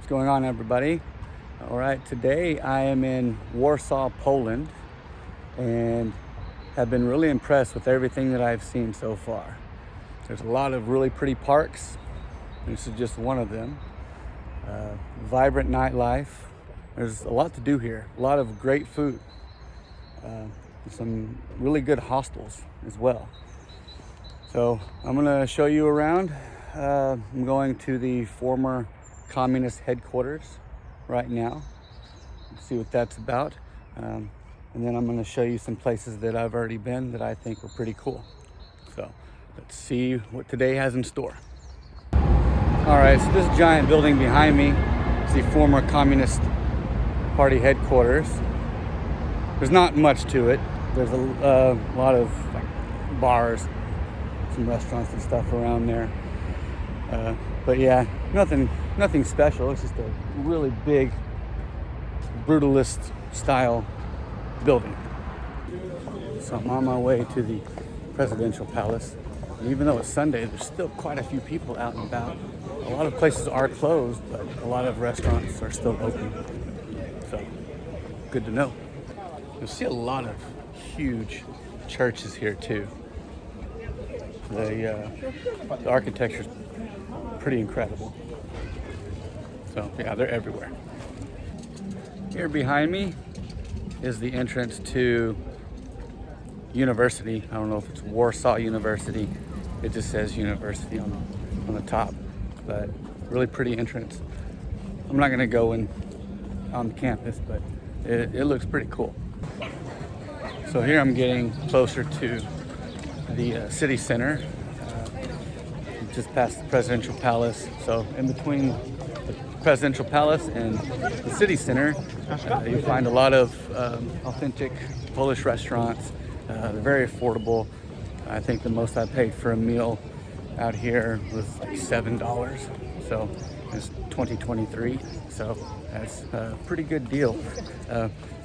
What's going on, everybody? All right, today I am in Warsaw, Poland, and have been really impressed with everything that I've seen so far. There's a lot of really pretty parks. This is just one of them. Vibrant nightlife. There's a lot to do here. A lot of great food. Some really good hostels as well. So I'm gonna show you around. I'm going to the former communist headquarters right now. See what that's about. And then I'm gonna show you some places that I've already been that I think were pretty cool. So let's see what today has in store. All right, so this giant building behind me is the former Communist Party headquarters. There's not much to it. There's a lot of bars, some restaurants and stuff around there. But yeah, nothing special. It's just a really big, brutalist style building. So I'm on my way to the presidential palace. And even though it's Sunday, there's still quite a few people out and about. A lot of places are closed, but a lot of restaurants are still open. So good to know. You'll see a lot of huge churches here too. The architecture's pretty incredible. So yeah, they're everywhere. Here behind me is the entrance to university. I don't know if it's Warsaw University. It just says university on the top, but really pretty entrance. I'm not gonna go in on the campus, but it looks pretty cool. So here I'm getting closer to the city center, just past the presidential palace. So in between the presidential palace and the city center, you find a lot of authentic Polish restaurants. They're very affordable. I think the most I paid for a meal out here was like $7. So it's 2023. So that's a pretty good deal.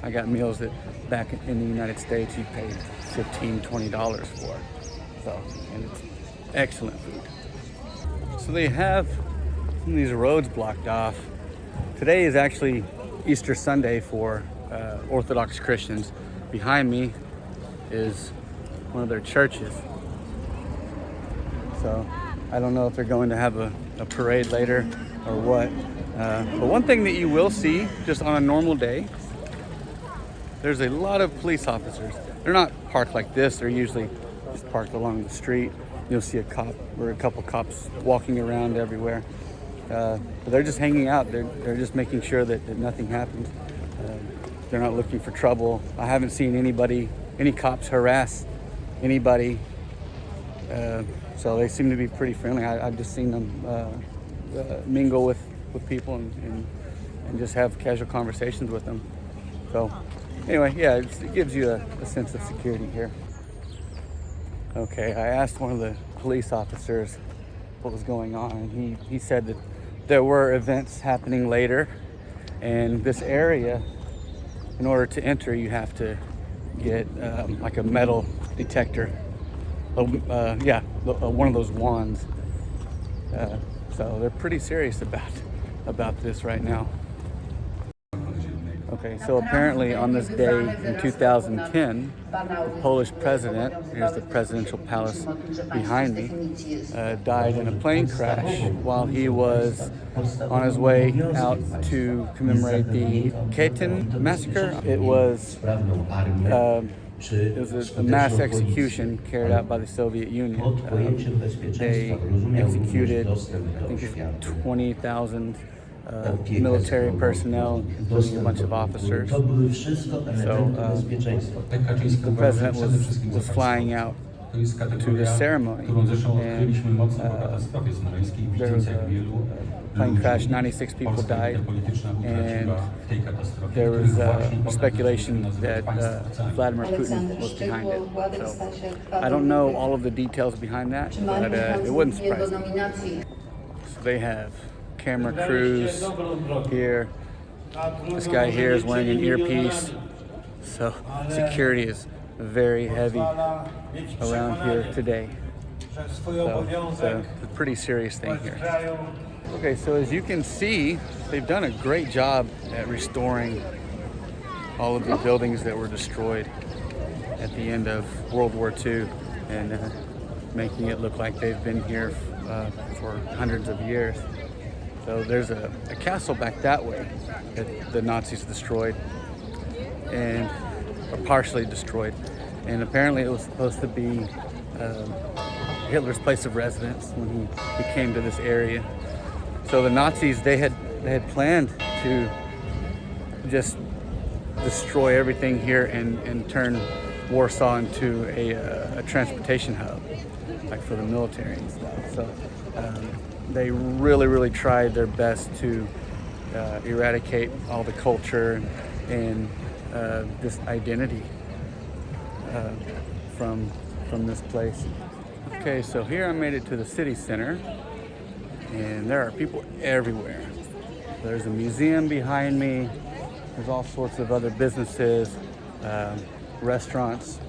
I got meals that back in the United States you paid $15, $20 for. So, and it's excellent food. So they have some of these roads blocked off. Today is actually Easter Sunday for Orthodox Christians. Behind me is one of their churches. So I don't know if they're going to have a parade later or what. But one thing that you will see just on a normal day, there's a lot of police officers. They're not parked like this. They're usually just parked along the street. You'll see a cop or a couple cops walking around everywhere. But they're just hanging out. They're just making sure that nothing happens. They're not looking for trouble. I haven't seen any cops harass anybody. So they seem to be pretty friendly. I've just seen them mingle with people and just have casual conversations with them. So anyway, yeah, it gives you a sense of security here. Okay, I asked one of the police officers what was going on, and he said that there were events happening later, and this area, in order to enter, you have to get like a metal detector. One of those wands. So they're pretty serious about this right now. Okay, so apparently on this day in 2010, the Polish president, here's the presidential palace behind me, died in a plane crash while he was on his way out to commemorate the Katyn massacre. It was a mass execution carried out by the Soviet Union. They executed, I think, 20,000 military personnel, including a bunch of officers. So the president was flying out to this ceremony, and there was a plane crash. 96 people died, and there was speculation that Vladimir Putin was behind it. So I don't know all of the details behind that, but it wouldn't surprise me. So they have camera crews here. This guy here is wearing an earpiece, so security is very heavy around here today. So it's a pretty serious thing here. Okay, so as you can see, they've done a great job at restoring all of the buildings that were destroyed at the end of World War II and making it look like they've been here for hundreds of years. So there's a castle back that way that the Nazis destroyed and partially destroyed. And apparently it was supposed to be Hitler's place of residence when he came to this area. So the Nazis, they had planned to just destroy everything here and turn Warsaw into a transportation hub, like for the military and stuff. So they really tried their best to eradicate all the culture and this identity from this place. Okay, so here I made it to the city center, and there are people everywhere. There's a museum behind me. There's all sorts of other businesses, restaurants,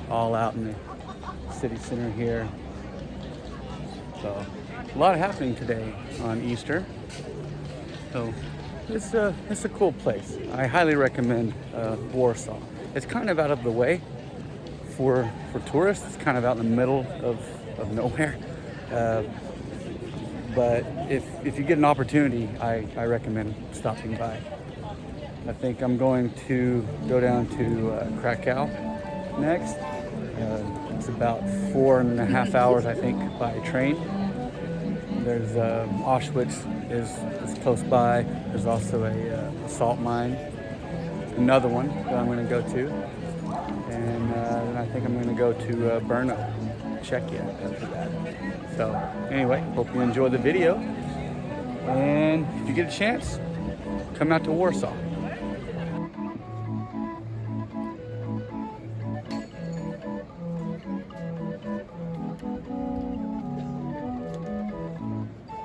all out in the city center here. So a lot happening today on Easter. So it's a cool place. I highly recommend Warsaw. It's kind of out of the way for tourists. It's kind of out in the middle of nowhere. But if you get an opportunity, I recommend stopping by. I think I'm going to go down to Krakow next. It's about 4.5 hours, I think, by train. There's Auschwitz is close by. There's also a salt mine, another one that I'm going to go to. And then I think I'm going to go to Brno, Czechia after that. So anyway, hope you enjoy the video. And if you get a chance, come out to Warsaw.